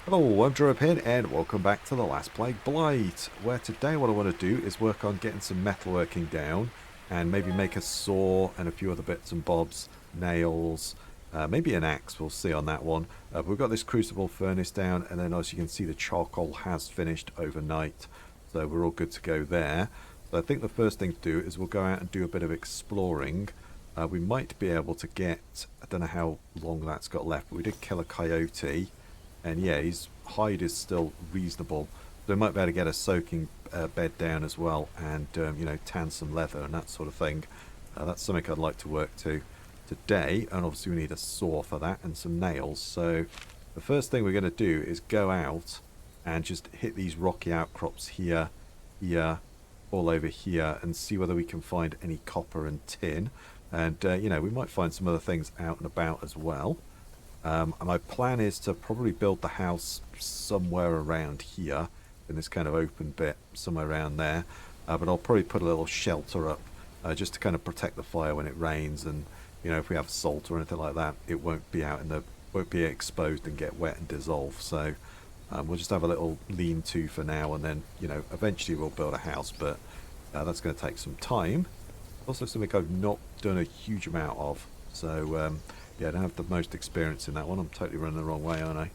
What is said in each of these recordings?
Hello, I'm Drew here, and welcome back to the Last Plague Blight, where today what I want to do is work on getting some metalworking down, and maybe make a saw and a few other bits and bobs, nails, maybe an axe, we'll see on that one. We've got this crucible furnace down, and then as you can see the charcoal has finished overnight, so we're all good to go there. So I think the first thing to do is we'll go out and do a bit of exploring. We might be able to get, I don't know how long that's got left, but we did kill a coyote. And yeah, his hide is still reasonable. So we might be able to get a soaking bed down as well, and you know, tan some leather and that sort of thing. That's something I'd like to work to today, and obviously we need a saw for that and some nails. So the first thing we're going to do is go out and just hit these rocky outcrops here, here, all over here, and see whether we can find any copper and tin. And you know, we might find some other things out and about as well. And my plan is to probably build the house somewhere around here, in this kind of open bit, somewhere around there. But I'll probably put a little shelter up, just to kind of protect the fire when it rains, and you know, if we have salt or anything like that, it won't be out in the, won't be exposed and get wet and dissolve. So we'll just have a little lean-to for now, and then you know, eventually we'll build a house, but that's going to take some time. Also something I've not done a huge amount of, so yeah, I don't have the most experience in that one. I'm totally running the wrong way, aren't I?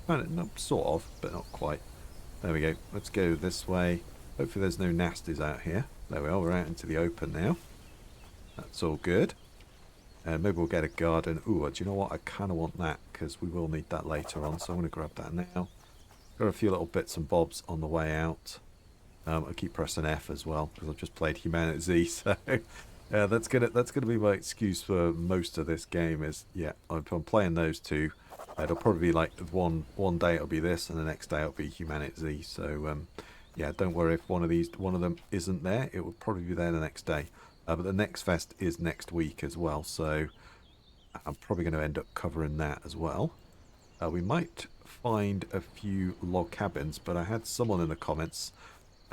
No, sort of, but not quite. There we go. Let's go this way. Hopefully there's no nasties out here. There we are. We're out into the open now. That's all good. Maybe we'll get a garden. Ooh, do you know what? I kind of want that, because we will need that later on. So I'm going to grab that now. Got a few little bits and bobs on the way out. I keep pressing F as well, because I've just played Humanity, so... Yeah, that's gonna be my excuse for most of this game. Is yeah, if I'm playing those two, it'll probably be like one day it'll be this, and the next day it'll be Humanity. So yeah, don't worry if one of them isn't there. It will probably be there the next day. But the next fest is next week as well, so I'm probably going to end up covering that as well. We might find a few log cabins, but I had someone in the comments.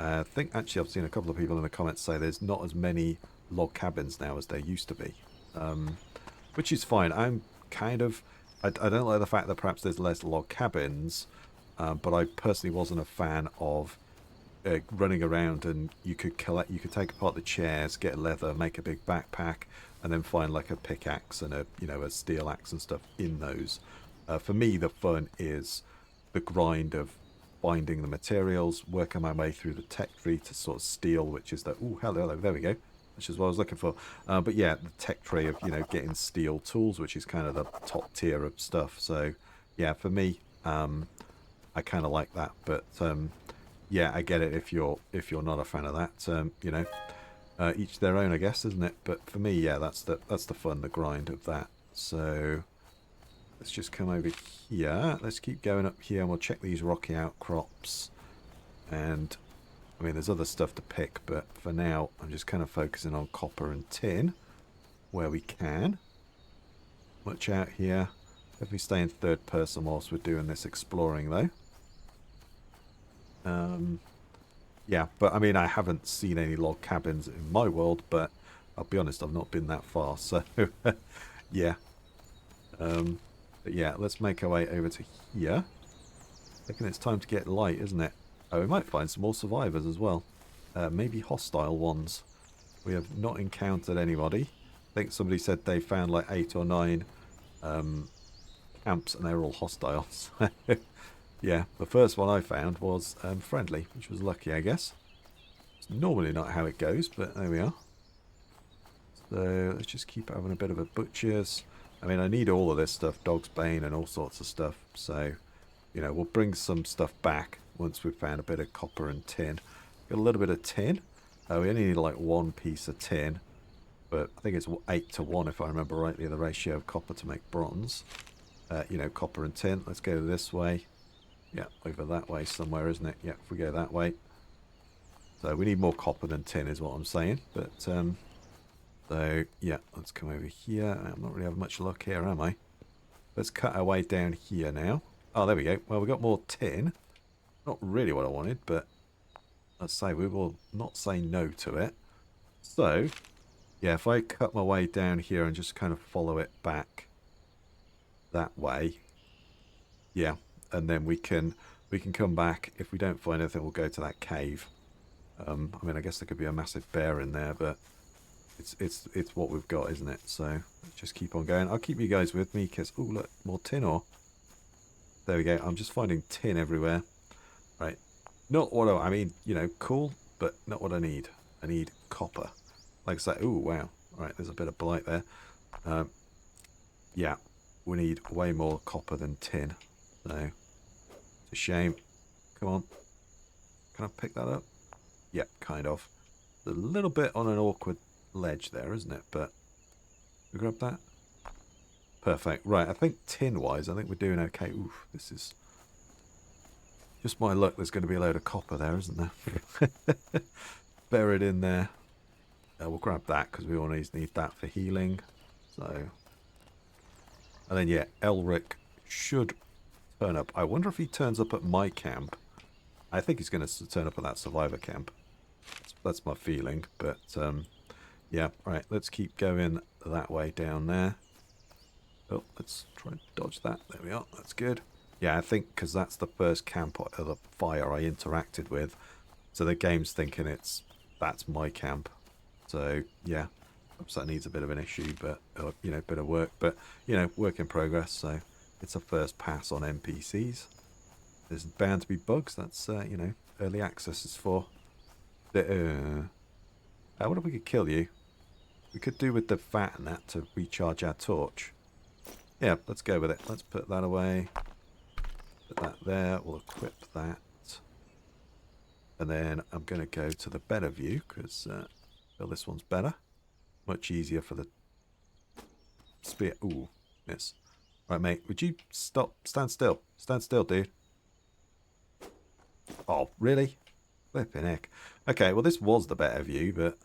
I think actually I've seen a couple of people in the comments say there's not as many log cabins now as there used to be, which is fine. I'm kind of I don't like the fact that perhaps there's less log cabins, but I personally wasn't a fan of running around, and you could take apart the chairs, get leather, make a big backpack, and then find like a pickaxe and a, you know, a steel axe and stuff in those. For me, the fun is the grind of finding the materials, working my way through the tech tree to sort of steel, which is the, oh, hello, there we go, which is what I was looking for. But yeah, the tech tree of, you know, getting steel tools, which is kind of the top tier of stuff. So yeah, for me, I kind of like that. But yeah, I get it if you're not a fan of that. You know, each their own, I guess, isn't it? But for me, yeah, that's the fun, the grind of that. So let's just come over here. Let's keep going up here, and we'll check these rocky outcrops. And I mean, there's other stuff to pick, but for now, I'm just kind of focusing on copper and tin where we can. Watch out here. Definitely stay in third person whilst we're doing this exploring, though. Yeah, but I mean, I haven't seen any log cabins in my world, but I'll be honest, I've not been that far, so yeah. But yeah, let's make our way over to here. I reckon it's time to get light, isn't it? Oh, we might find some more survivors as well. Maybe hostile ones. We have not encountered anybody. I think somebody said they found like 8 or 9 camps, and they were all hostile. Yeah, the first one I found was friendly, which was lucky, I guess. It's normally not how it goes, but there we are. So let's just keep having a bit of a butcher's. I mean, I need all of this stuff, Dog's Bane and all sorts of stuff. So, you know, we'll bring some stuff back once we've found a bit of copper and tin. Got a little bit of tin. We only need like 1 piece of tin, but I think it's 8 to 1 if I remember rightly, the ratio of copper to make bronze. You know, copper and tin. Let's go this way. Yeah, over that way somewhere, isn't it? Yeah, if we go that way. So we need more copper than tin is what I'm saying. But, so, yeah, let's come over here. I'm not really having much luck here, am I? Let's cut our way down here now. Oh, there we go. Well, we got more tin. Not really what I wanted, but let's say we will not say no to it. So, yeah, if I cut my way down here and just kind of follow it back that way. Yeah, and then we can come back. If we don't find anything, we'll go to that cave. I mean, I guess there could be a massive bear in there, but it's what we've got, isn't it? So let's just keep on going. I'll keep you guys with me because, oh look, more tin ore. There we go. I'm just finding tin everywhere. Right, not what I mean, you know, cool, but not what I need. I need copper. Like I say, oh wow. All right, there's a bit of blight there. Yeah, we need way more copper than tin. So it's a shame. Come on, can I pick that up? Yep, kind of. A little bit on an awkward ledge there, isn't it? But we grab that. Perfect. Right, I think tin-wise, I think we're doing okay. Oof, this is just my luck. There's going to be a load of copper there, isn't there? Buried in there. We'll grab that because we always need that for healing. So, and then yeah, Elric should turn up. I wonder if he turns up at my camp. I think he's going to turn up at that survivor camp. That's my feeling. But yeah, right. Let's keep going that way down there. Oh, let's try and dodge that. There we are. That's good. Yeah, I think because that's the first camp of the fire I interacted with, so the game's thinking that's my camp. So yeah, perhaps that needs a bit of an issue, but you know, bit of work. But you know, work in progress. So it's a first pass on NPCs. There's bound to be bugs. That's you know, early access is for. I wonder if we could kill you. We could do with the fat and that to recharge our torch. Yeah, let's go with it. Let's put that away. Put that there. We'll equip that. And then I'm going to go to the better view because well, this one's better. Much easier for the spear. Ooh, miss. Right, mate. Would you stop? Stand still. Stand still, dude. Oh, really? Flipping heck. Okay, well, this was the better view, but...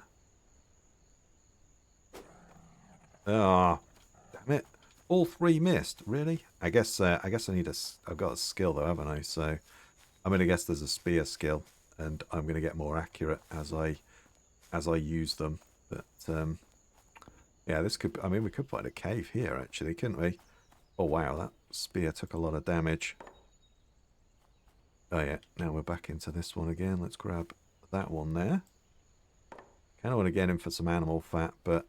Ah, damn it. All three missed. Really? I guess I need a... I've got a skill, though, haven't I? So I'm going to guess there's a spear skill, and I'm going to get more accurate as I use them. But, yeah, this could... I mean, we could find a cave here, actually, couldn't we? Oh, wow, that spear took a lot of damage. Oh, yeah, now we're back into this one again. Let's grab that one there. Kind of want to get in for some animal fat, but...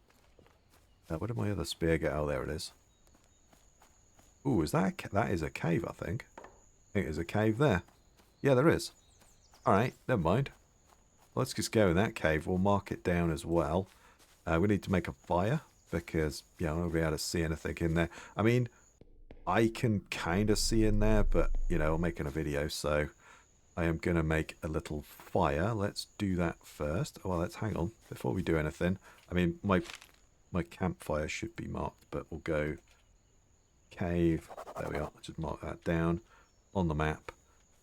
where did my other spear go? Oh, there it is. Ooh, is that that is a cave, I think. I think there's a cave there. Yeah, there is. Alright, never mind. Let's just go in that cave. We'll mark it down as well. We need to make a fire, because, yeah, I won't be able to see anything in there. I mean... I can kind of see in there, but, you know, I'm making a video, so I am going to make a little fire. Let's do that first. Well, let's hang on before we do anything. I mean, my campfire should be marked, but we'll go cave. There we are. I'll just mark that down on the map.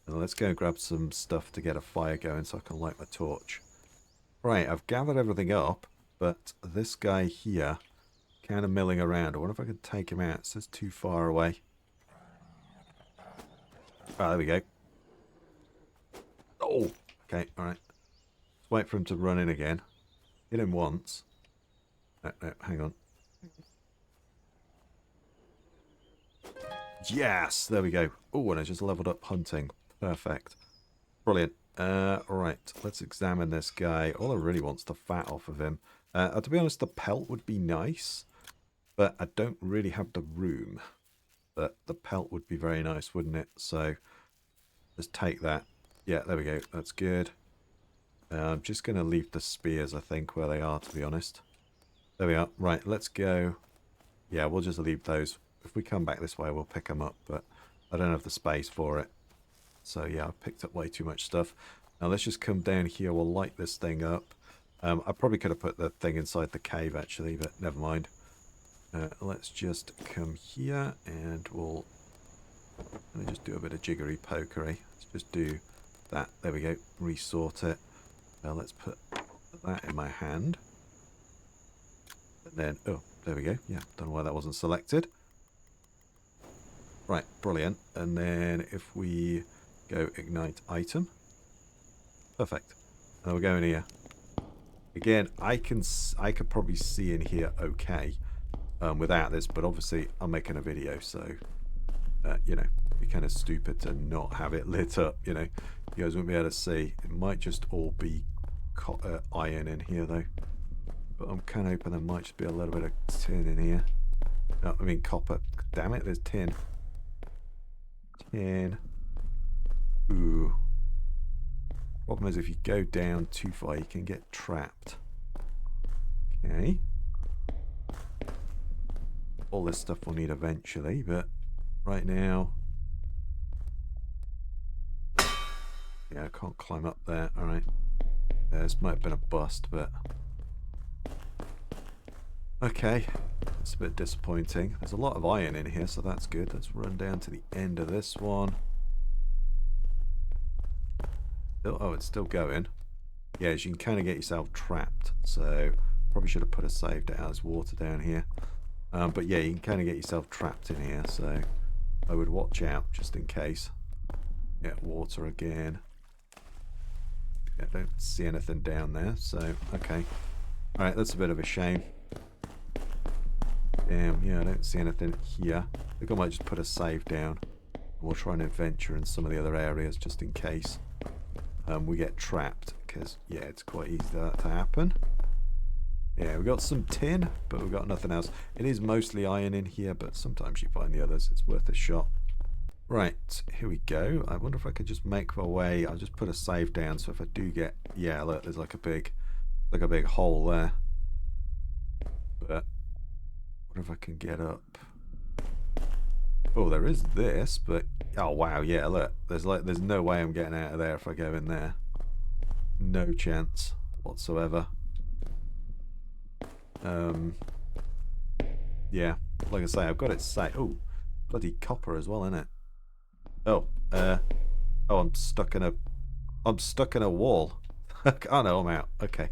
And let's go and grab some stuff to get a fire going so I can light my torch. Right, I've gathered everything up, but this guy here... kind of milling around. I wonder if I can take him out. It says too far away. Ah, there we go. Oh, okay, all right. Let's wait for him to run in again. Hit him once. No, hang on. Yes, there we go. Oh, and I just leveled up hunting. Perfect. Brilliant. Right, let's examine this guy. All I really want's the fat off of him. To be honest, the pelt would be nice. But I don't really have the room. But the pelt would be very nice, wouldn't it? So, let's take that. Yeah, there we go. That's good. I'm just going to leave the spears, I think, where they are, to be honest. There we are. Right, let's go. Yeah, we'll just leave those. If we come back this way, we'll pick them up. But I don't have the space for it. So, yeah, I've picked up way too much stuff. Now, let's just come down here. We'll light this thing up. I probably could have put the thing inside the cave, actually, but never mind. Let's just come here and we'll just do a bit of jiggery pokery. Let's just do that. There we go. Resort it. Let's put that in my hand. And then, oh, there we go. Yeah, don't know why that wasn't selected. Right, brilliant. And then if we go ignite item. Perfect. And then we're going here. Again, I could probably see in here okay. Without this, but obviously I'm making a video, so You know, it'd be kind of stupid to not have it lit up, you know. You guys won't be able to see. It might just all be iron in here, though. But I'm kind of hoping there might just be a little bit of tin in here. No, I mean copper. Damn it, there's tin. Tin. Ooh. Problem is, if you go down too far, you can get trapped. Okay. All this stuff we'll need eventually, but right now... Yeah, I can't climb up there. Alright. This might have been a bust, but... Okay. It's a bit disappointing. There's a lot of iron in here, so that's good. Let's run down to the end of this one. Oh, it's still going. Yeah, as you can kind of get yourself trapped. So, probably should have put a save down. There's water down here. But yeah, you can kind of get yourself trapped in here. So, I would watch out just in case. Yeah, water again. Yeah, don't see anything down there. So, okay. Alright, that's a bit of a shame. Damn, yeah, I don't see anything here. I think I might just put a save down. We'll try and adventure in some of the other areas just in case we get trapped. Because, yeah, it's quite easy for that to happen. Yeah, we got some tin, but we've got nothing else. It is mostly iron in here, but sometimes you find the others. It's worth a shot. Right, here we go. I wonder if I could just make my way. I'll just put a save down, so if I do get... Yeah, look, there's like a big hole there. But... what if I can get up? Oh, there is this, but... Oh, wow, yeah, look. There's no way I'm getting out of there if I go in there. No chance whatsoever. Yeah, like I say, I've got it set. Oh, bloody copper as well, isn't it? Oh, I'm stuck in a wall. Oh no, I'm out. Okay.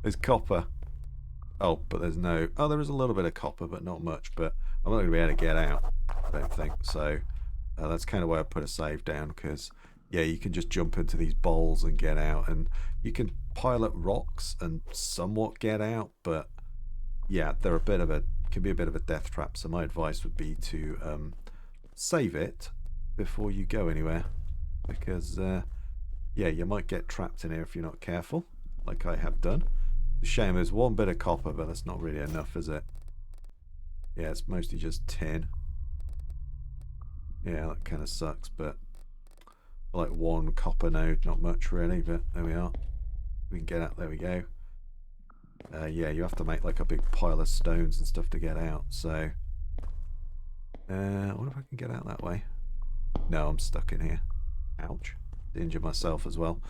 There's copper. Oh, but there's no... Oh, there is a little bit of copper, but not much. But I'm not going to be able to get out, I don't think. So that's kind of why I put a save down, because, yeah, you can just jump into these bowls and get out. And you can pilot rocks and somewhat get out, but, yeah, they're a bit of a... can be a bit of a death trap. So my advice would be to save it before you go anywhere. Because, yeah, you might get trapped in here if you're not careful, like I have done. Shame there's one bit of copper, but that's not really enough, is it? Yeah, it's mostly just tin. Yeah, that kind of sucks, but like one copper node, not much really, but there we are. We can get out, there we go. Yeah, you have to make like a big pile of stones and stuff to get out, so... I wonder if I can get out that way. No, I'm stuck in here. Ouch. Injured myself as well.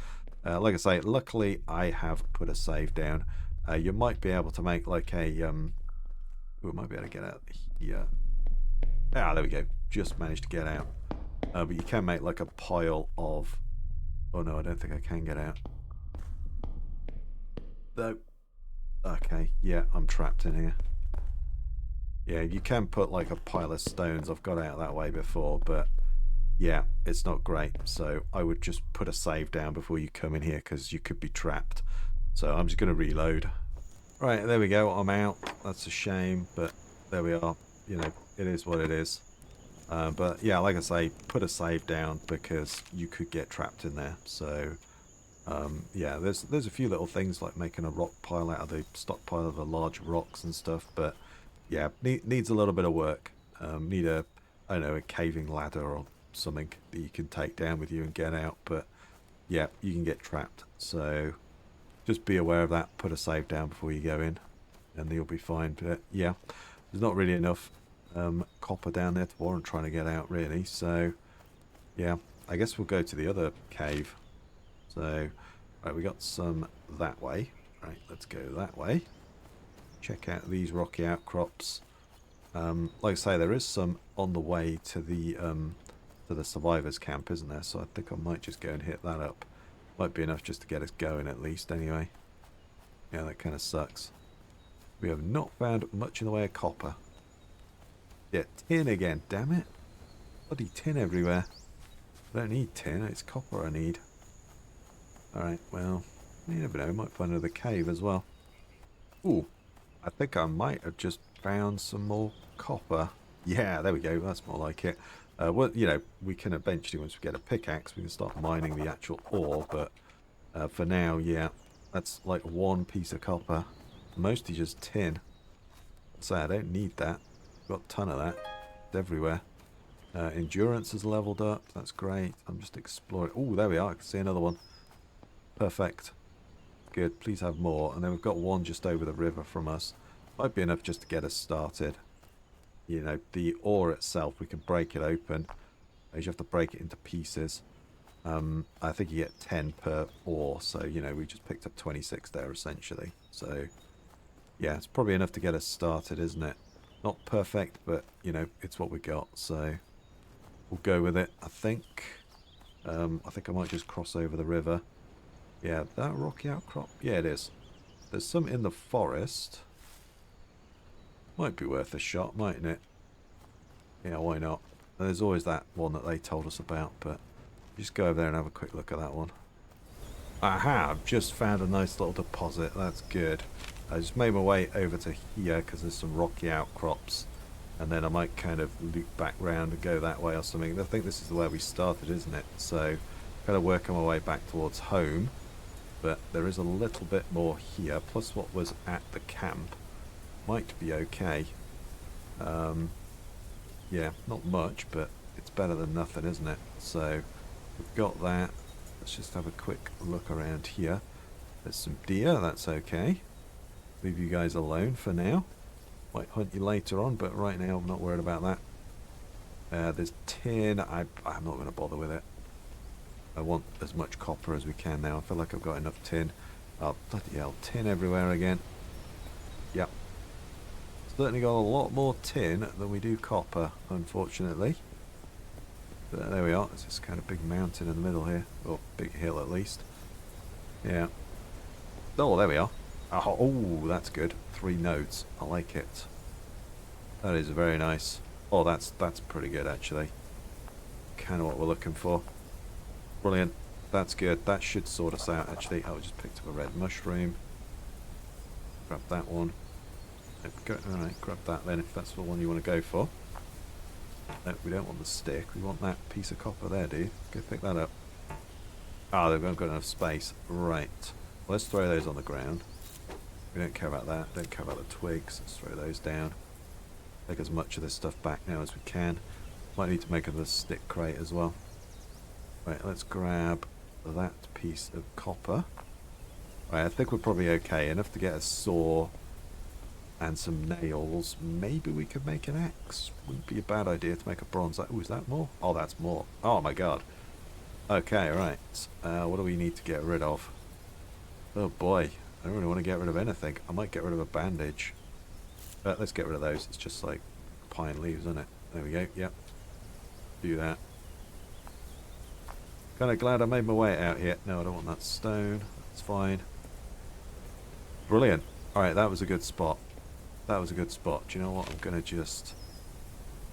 Like I say, luckily I have put a save down. You might be able to make like a... we might be able to get out here. Ah, there we go. Just managed to get out. But you can make like a pile of... Oh no, I don't think I can get out. No. Okay, yeah, I'm trapped in here. Yeah, you can put like a pile of stones. I've got out that way before, but... yeah, it's not great, so I would just put a save down before you come in here because you could be trapped. So I'm just going to reload. Right, there we go, I'm out. That's a shame, but there we are. You know, it is what it is. But yeah, like I say, put a save down because you could get trapped in there. So yeah, there's a few little things like making a rock pile out of the stockpile of the large rocks and stuff, but yeah, needs a little bit of work. Need a, I don't know, a caving ladder or something that you can take down with you and get out, but yeah, you can get trapped, so just be aware of that. Put a save down before you go in and you'll be fine. But yeah, there's not really enough copper down there to warrant trying to get out really, so yeah, I guess we'll go to the other cave. So right, we got some that way. Right, let's go that way. Check out these rocky outcrops. Like I say, there is some on the way to the survivors camp, isn't there? So I think I might just go and hit that up. Might be enough just to get us going at least anyway. Yeah, that kind of sucks. We have not found much in the way of copper. Yeah, tin again, damn it. Bloody tin everywhere. I don't need tin, it's copper I need. Alright, well, you never know, might find another cave as well. Ooh, I think I might have just found some more copper. Yeah, there we go. That's more like it. Well, you know, we can eventually, once we get a pickaxe, we can start mining the actual ore. But for now, yeah, that's like one piece of copper. Mostly just tin. So I don't need that. Got a ton of that. It's everywhere. Endurance has leveled up. That's great. I'm just exploring. Oh, there we are. I can see another one. Perfect. Good. Please have more. And then we've got one just over the river from us. Might be enough just to get us started. You know, the ore itself, we can break it open. You have to break it into pieces. I think you get 10 per ore. So, you know, we just picked up 26 there essentially. So, yeah, it's probably enough to get us started, isn't it? Not perfect, but, you know, it's what we got. So, we'll go with it, I think. I think I might just cross over the river. Yeah, that rocky outcrop? Yeah, it is. There's some in the forest. Might be worth a shot, mightn't it? Yeah, why not? There's always that one that they told us about, but just go over there and have a quick look at that one. I have just found a nice little deposit. That's good. I just made my way over to here because there's some rocky outcrops. And then I might kind of loop back round and go that way or something. I think this is where we started, isn't it? So, kind of working my way back towards home. But there is a little bit more here. Plus what was at the camp. Might be okay. Yeah, not much, but it's better than nothing, isn't it? So, we've got that. Let's just have a quick look around here. There's some deer, that's okay. Leave you guys alone for now. Might hunt you later on, but right now I'm not worried about that. There's tin. I'm not going to bother with it. I want as much copper as we can now. I feel like I've got enough tin. Oh, bloody hell. Tin everywhere again. Yep. Certainly got a lot more tin than we do copper, unfortunately. But there we are. There's this kind of big mountain in the middle here. Or big hill at least. Yeah. Oh, there we are. Oh, that's good. 3 nodes. I like it. That is very nice. Oh, that's pretty good actually. Kind of what we're looking for. Brilliant. That's good. That should sort us out actually. Oh, we just picked up a red mushroom. Grab that one. Alright, grab that then if that's the one you want to go for. No, we don't want the stick. We want that piece of copper there, dude. Go pick that up. Ah, they've not got enough space. Right. Well, let's throw those on the ground. We don't care about that. Don't care about the twigs. Let's throw those down. Take as much of this stuff back now as we can. Might need to make another stick crate as well. Right, let's grab that piece of copper. Right, I think we're probably okay. Enough to get a saw and some nails. Maybe we could make an axe. Wouldn't be a bad idea to make a bronze. Oh, is that more? Oh, that's more. Oh my god. Okay, right. What do we need to get rid of? Oh boy. I don't really want to get rid of anything. I might get rid of a bandage. Let's get rid of those. It's just like pine leaves, isn't it? There we go. Yep. Do that. Kind of glad I made my way out here. No, I don't want that stone. That's fine. Brilliant. Alright, that was a good spot. That was a good spot. Do you know what? I'm going to just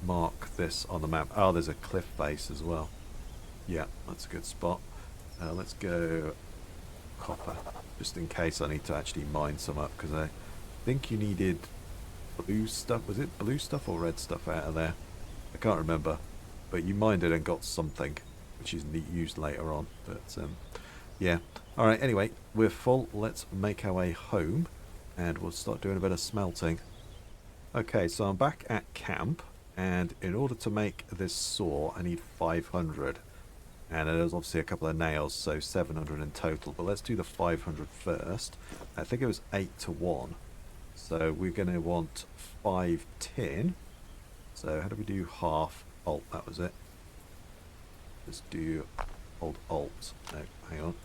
mark this on the map. Oh, there's a cliff face as well. Yeah, that's a good spot. Let's go copper. Just in case I need to actually mine some up. Because I think you needed blue stuff. Was it blue stuff or red stuff out of there? I can't remember. But you mined it and got something. Which is used later on. But yeah. Alright, anyway. We're full. Let's make our way home. And we'll start doing a bit of smelting. Okay, so I'm back at camp, and in order to make this saw, I need 500. And there's obviously a couple of nails, so 700 in total. But let's do the 500 first. I think it was 8 to 1. So we're going to want 5 tin. So how do we do half? Alt, that was it. Let's do hold Alt. No, hang on.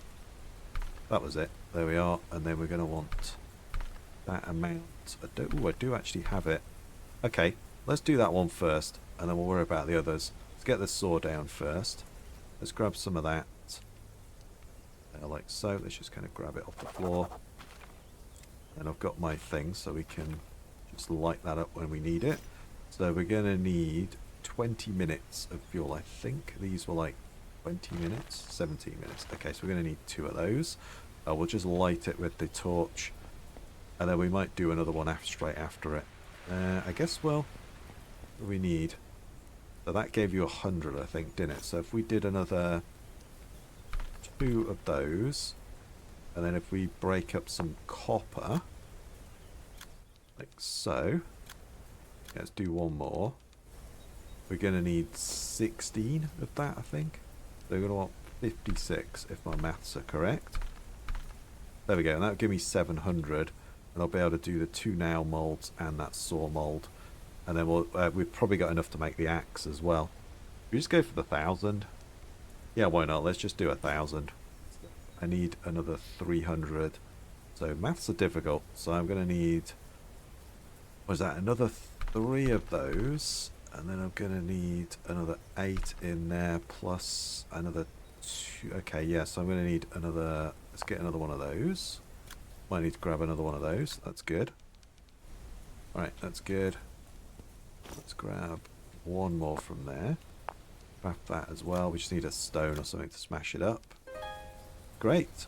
That was it. There we are. And then we're going to want that amount. I do actually have it. Okay, let's do that one first, and then we'll worry about the others. Let's get this saw down first. Let's grab some of that. Like so. Let's just kind of grab it off the floor. And I've got my thing, so we can just light that up when we need it. So we're going to need 20 minutes of fuel. I think these were like 20 minutes, 17 minutes. Okay, so we're going to need 2 of those. We'll just light it with the torch. And then we might do another one straight after it. I guess, well, we need? So that gave you 100, I think, didn't it? So if we did another 2 of those, and then if we break up some copper, like so, let's do one more. We're going to need 16 of that, I think. So we're going to want 56 if my maths are correct. There we go, and that'll give me 700, and I'll be able to do the 2 nail molds and that saw mold. And then we've probably got enough to make the axe as well. We just go for the 1,000. Yeah, why not? Let's just do 1,000. I need another 300. So maths are difficult. So I'm going to need, what is that? Another 3 of those. And then I'm going to need another 8 in there plus another 2. Okay, yeah, so I'm going to need another, let's get another one of those. Might need to grab another one of those. That's good. Alright, that's good. Let's grab one more from there. Craft that as well. We just need a stone or something to smash it up. Great.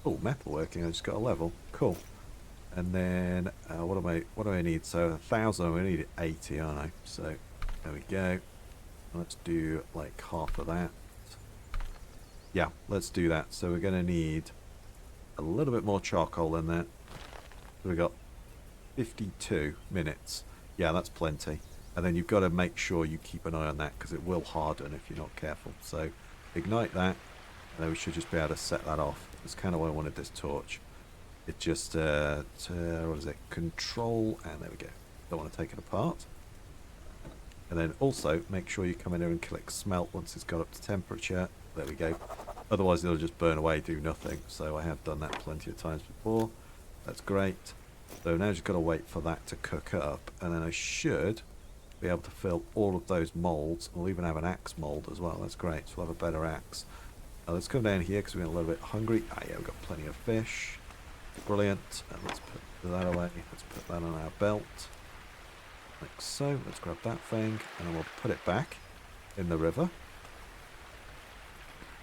Oh, metalworking. I just got a level. Cool. And then what do I need? So 1,000. We need 80, aren't I? So there we go. Let's do like half of that. Yeah, let's do that. So we're going to need a little bit more charcoal in there. So we got 52 minutes. Yeah, that's plenty. And then you've got to make sure you keep an eye on that because it will harden if you're not careful. So ignite that, and then we should just be able to set that off. That's kind of why I wanted this torch. It just, what is it? Control, and there we go. Don't want to take it apart. And then also make sure you come in here and click smelt once it's got up to temperature. There we go. Otherwise it'll just burn away, do nothing. So I have done that plenty of times before. That's great. So now just got to wait for that to cook up, and then I should be able to fill all of those molds. We'll even have an axe mold as well. That's great. So we'll have a better axe. Now let's come down here because we're a little bit hungry. Ah, yeah, we've got plenty of fish. Brilliant. And let's put that away. Let's put that on our belt. Like so. Let's grab that thing, and then we'll put it back in the river.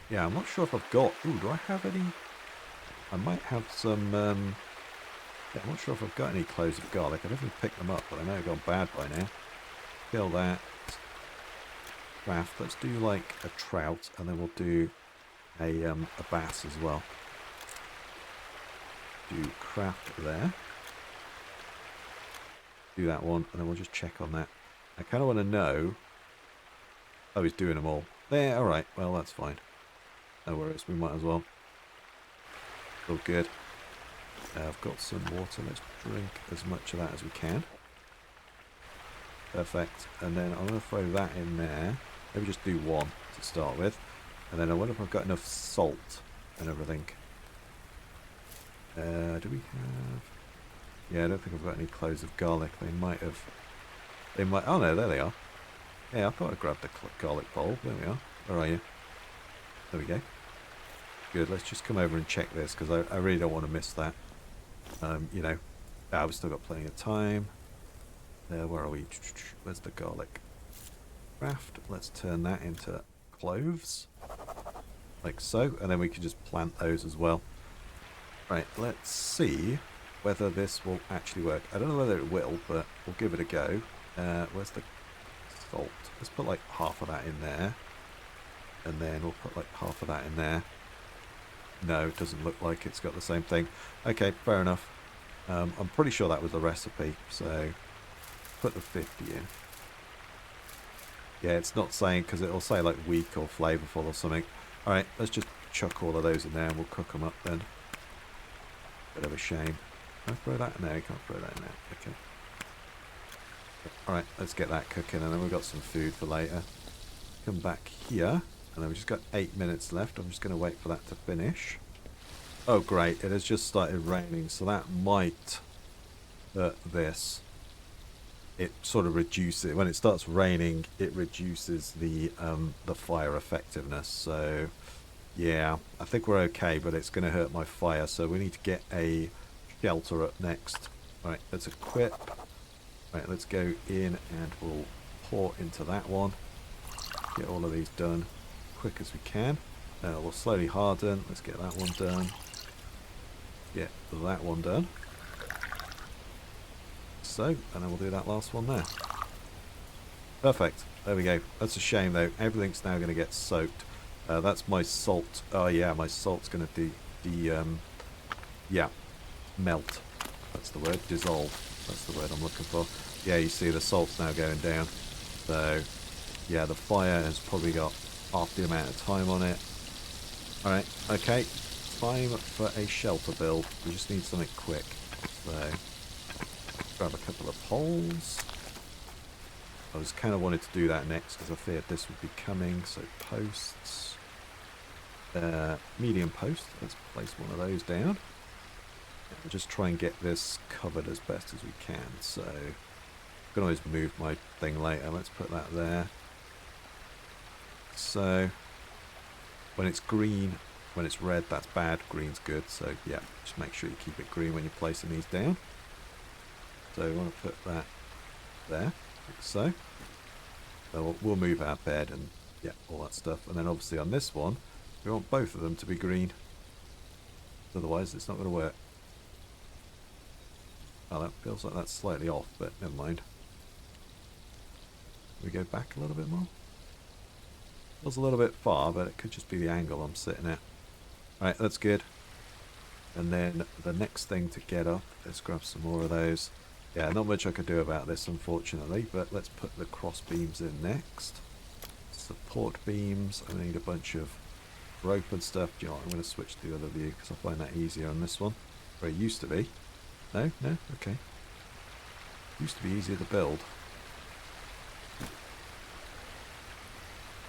Yeah, I'm not sure if I've got... Ooh, do I have any... I might have some... Yeah, I'm not sure if I've got any cloves of garlic. I definitely picked them up, but I know they've gone bad by now. Kill that. Craft. Let's do like a trout, and then we'll do a bass as well. Do craft there. Do that one, and then we'll just check on that. I kind of want to know... Oh, he's doing them all. There, alright. Well, that's fine. No worries, we might as well. All good. I've got some water. Let's drink as much of that as we can. Perfect. And then I'm going to throw that in there. Maybe just do one to start with. And then I wonder if I've got enough salt and everything. Do we have... Yeah, I don't think I've got any cloves of garlic. They might have... They might... Oh no, there they are. Yeah, I thought I grabbed the garlic bulb. There we are. Where are you? There we go. Good, let's just come over and check this because I really don't want to miss that. You know, we've still got plenty of time. Where are we? Where's the garlic? Craft. Let's turn that into cloves. Like so. And then we can just plant those as well. Right, let's see whether this will actually work. I don't know whether it will, but we'll give it a go. Where's the salt? Let's put like half of that in there. And then we'll put like half of that in there. No, it doesn't look like it's got the same thing. Okay, fair enough. I'm pretty sure that was the recipe, so put the 50 in. Yeah, it's not saying, because it'll say like weak or flavorful or something. Alright, let's just chuck all of those in there and we'll cook them up then. Bit of a shame. Can I throw that in there? I can't throw that in there. Okay. Alright, let's get that cooking, and then we've got some food for later. Come back here. And then we've just got 8 minutes left. I'm just going to wait for that to finish. Oh, great. It has just started raining, so that might hurt this. It sort of reduces... When it starts raining, it reduces the fire effectiveness. So, yeah, I think we're okay, but it's going to hurt my fire. So we need to get a shelter up next. Right, let's equip. Right, let's go in and we'll pour into that one. Get all of these done quick as we can. We'll slowly harden. Let's get that one done. Get that one done. So, and then we'll do that last one there. Perfect. There we go. That's a shame though. Everything's now going to get soaked. That's my salt. Oh yeah, my salt's going to yeah, melt. That's the word. Dissolve. That's the word I'm looking for. Yeah, you see the salt's now going down. So yeah, the fire has probably got half the amount of time on it. Alright, okay. Time for a shelter build. We just need something quick. So grab a couple of poles. I was kind of wanted to do that next because I feared this would be coming. So posts. Medium post. Let's place one of those down. And just try and get this covered as best as we can. So I can always move my thing later. Let's put that there. So when it's green, when it's red, that's bad. Green's good. So yeah, just make sure you keep it green when you're placing these down. So we want to put that there, like so. So we'll move our bed and yeah, all that stuff. And then obviously on this one, we want both of them to be green. Otherwise, it's not going to work. Oh, that feels like that's slightly off, but never mind. We go back a little bit more. Feels a little bit far, but it could just be the angle I'm sitting at. Right, that's good. And then the next thing to get up, let's grab some more of those. Yeah, not much I could do about this, unfortunately, but let's put the cross beams in next. Support beams. I need a bunch of rope and stuff. Do you know what? I'm going to switch to the other view because I find that easier on this one. Where it used to be. No? No? Okay. Used to be easier to build.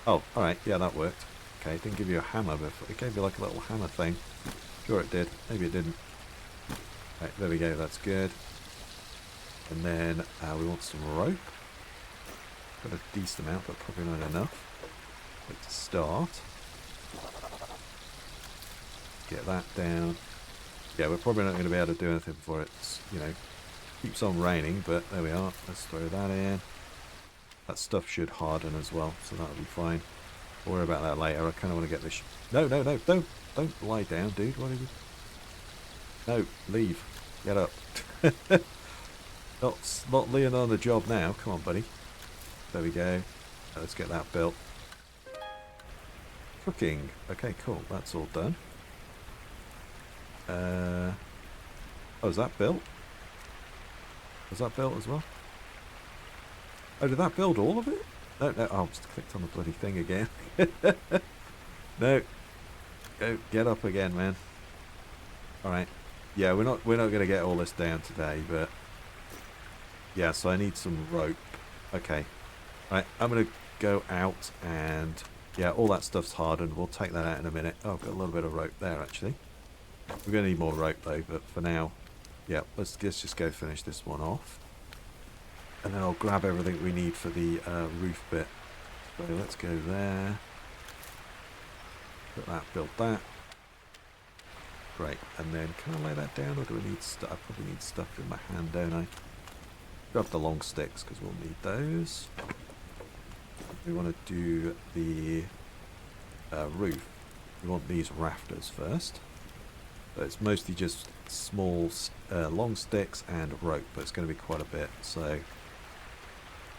Oh, alright. Yeah, that worked. Okay, it didn't give you a hammer before. It gave you like a little hammer thing. Sure it did. Maybe it didn't. Right, there we go. That's good. And then we want some rope. Got a decent amount, but probably not enough. But to start. Get that down. Yeah, we're probably not going to be able to do anything before it's, you know, keeps on raining, but there we are. Let's throw that in. That stuff should harden as well, so that'll be fine. We'll worry about that later. I kind of want to get this... No, no, no, don't lie down, dude. What are you... No, leave. Get up. Not laying on the job now. Come on, buddy. There we go. Let's get that built. Cooking. Okay, cool. That's all done. Oh, is that built? Was that built as well? Oh, did that build all of it? No, no. Oh, I just clicked on the bloody thing again. No. Go, get up again, man. All right. Yeah, we're not going to get all this down today, but yeah. So I need some rope. Okay. All right. I'm gonna go out and yeah, all that stuff's hardened. We'll take that out in a minute. Oh, I've got a little bit of rope there actually. We're going to need more rope though, but for now, yeah, let's just go finish this one off. And then I'll grab everything we need for the roof bit. So let's go there. Put that, build that. Great. And then can I lay that down or do I need stuff? I probably need stuff in my hand, don't I? Grab the long sticks because we'll need those. We want to do the roof. We want these rafters first. So it's mostly just small, long sticks and rope, but it's going to be quite a bit. So,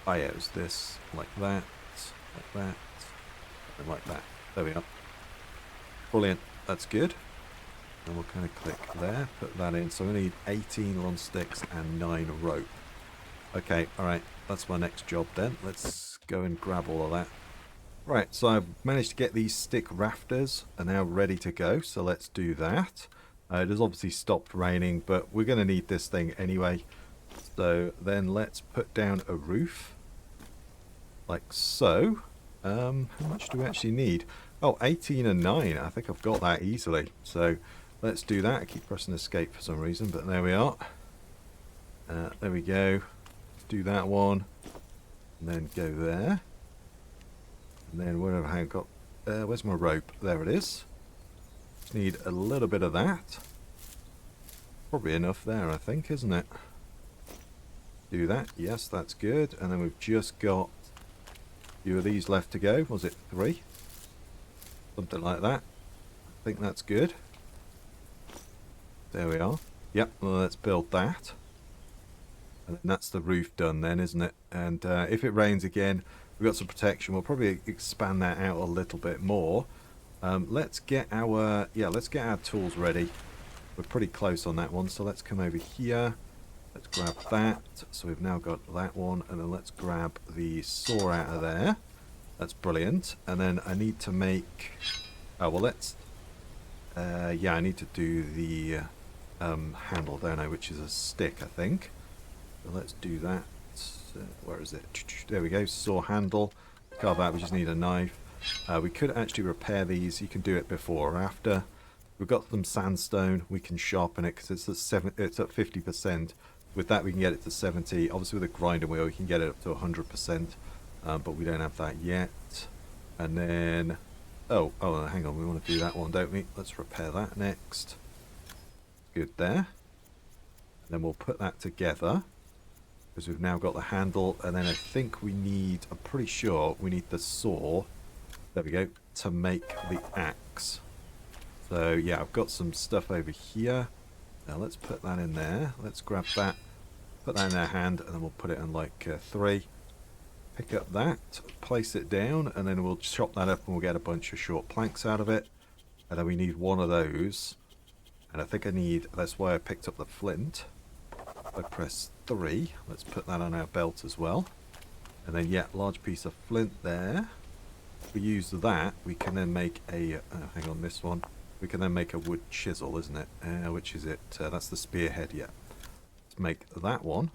I use this like that, and like that. There we are. Brilliant. That's good. And we'll kind of click there, put that in. So we need 18 long sticks and 9 rope. Okay, all right. That's my next job then. Let's go and grab all of that. Right, so I've managed to get these stick rafters are now ready to go. So let's do that. It has obviously stopped raining, but we're going to need this thing anyway. So then let's put down a roof. Like so. How much do we actually need? Oh, 18 and 9. I think I've got that easily. So let's do that. I keep pressing escape for some reason, but there we are. There we go. Let's do that one. And then go there. And then where have I got... where's my rope? There it is. Need a little bit of that. Probably enough there, I think, isn't it? Do that. Yes, that's good. And then we've just got a few of these left to go. Was it 3? Something like that. I think that's good. There we are. Yep, well, let's build that. And that's the roof done then, isn't it? And if it rains again, we've got some protection. We'll probably expand that out a little bit more. Let's get our tools ready. We're pretty close on that one, so let's come over here. Let's grab that. So we've now got that one, and then let's grab the saw out of there. That's brilliant. And then I need to make... Oh, well, let's... yeah, I need to do the handle, don't I? Which is a stick, I think. So let's do that. Where is it? There we go. Saw handle. Carve out. We just need a knife. We could actually repair these. You can do it before or after. We've got some sandstone. We can sharpen it because it's at 50%. With that, we can get it to 70. Obviously, with a grinder wheel, we can get it up to 100%. But we don't have that yet. And then... Oh, hang on. We want to do that one, don't we? Let's repair that next. Good there. And then we'll put that together. Because we've now got the handle. And then I think we need... I'm pretty sure we need the saw. There we go. To make the axe. So, yeah, I've got some stuff over here. Now, let's put that in there. Let's grab that. Put that in our hand. And then we'll put it in like 3. Pick up that, place it down, and then we'll chop that up and we'll get a bunch of short planks out of it. And then we need one of those. And I think I need, that's why I picked up the flint. I press 3. Let's put that on our belt as well. And then, yeah, large piece of flint there. If we use that, we can then make a, hang on, this one. We can then make a wood chisel, isn't it? Which is it? That's the spearhead, yeah. Let's make that one.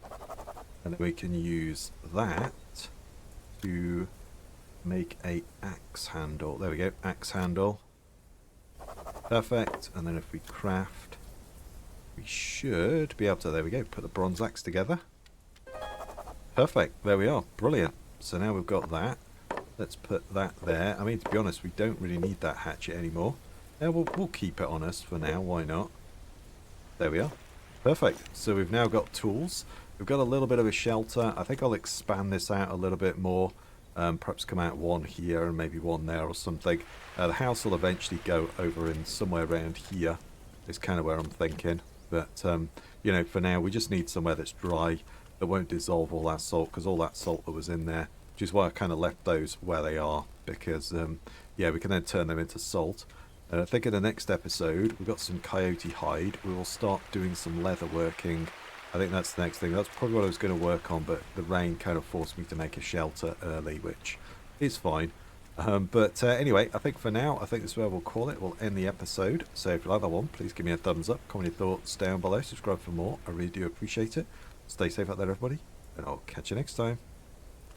And then we can use that to make a axe handle. There we go, axe handle. Perfect. And then if we craft, we should be able to, there we go, put the bronze axe together. Perfect, there we are, brilliant. So now we've got that. Let's put that there. I mean, to be honest, we don't really need that hatchet anymore. Yeah, we'll keep it on us for now, why not? There we are. Perfect. So we've now got tools. We've got a little bit of a shelter. I think I'll expand this out a little bit more. Perhaps come out one here and maybe one there or something. The house will eventually go over in somewhere around here. Is kind of where I'm thinking. But, you know, for now we just need somewhere that's dry, that won't dissolve all that salt, because all that salt that was in there, which is why I kind of left those where they are, because, yeah, we can then turn them into salt. And I think in the next episode, we've got some coyote hide. We will start doing some leather working. I think that's the next thing. That's probably what I was going to work on, but the rain kind of forced me to make a shelter early, which is fine. But anyway, I think for now, I think this is where we'll call it. We'll end the episode. So if you like that one, please give me a thumbs up. Comment your thoughts down below. Subscribe for more. I really do appreciate it. Stay safe out there, everybody. And I'll catch you next time.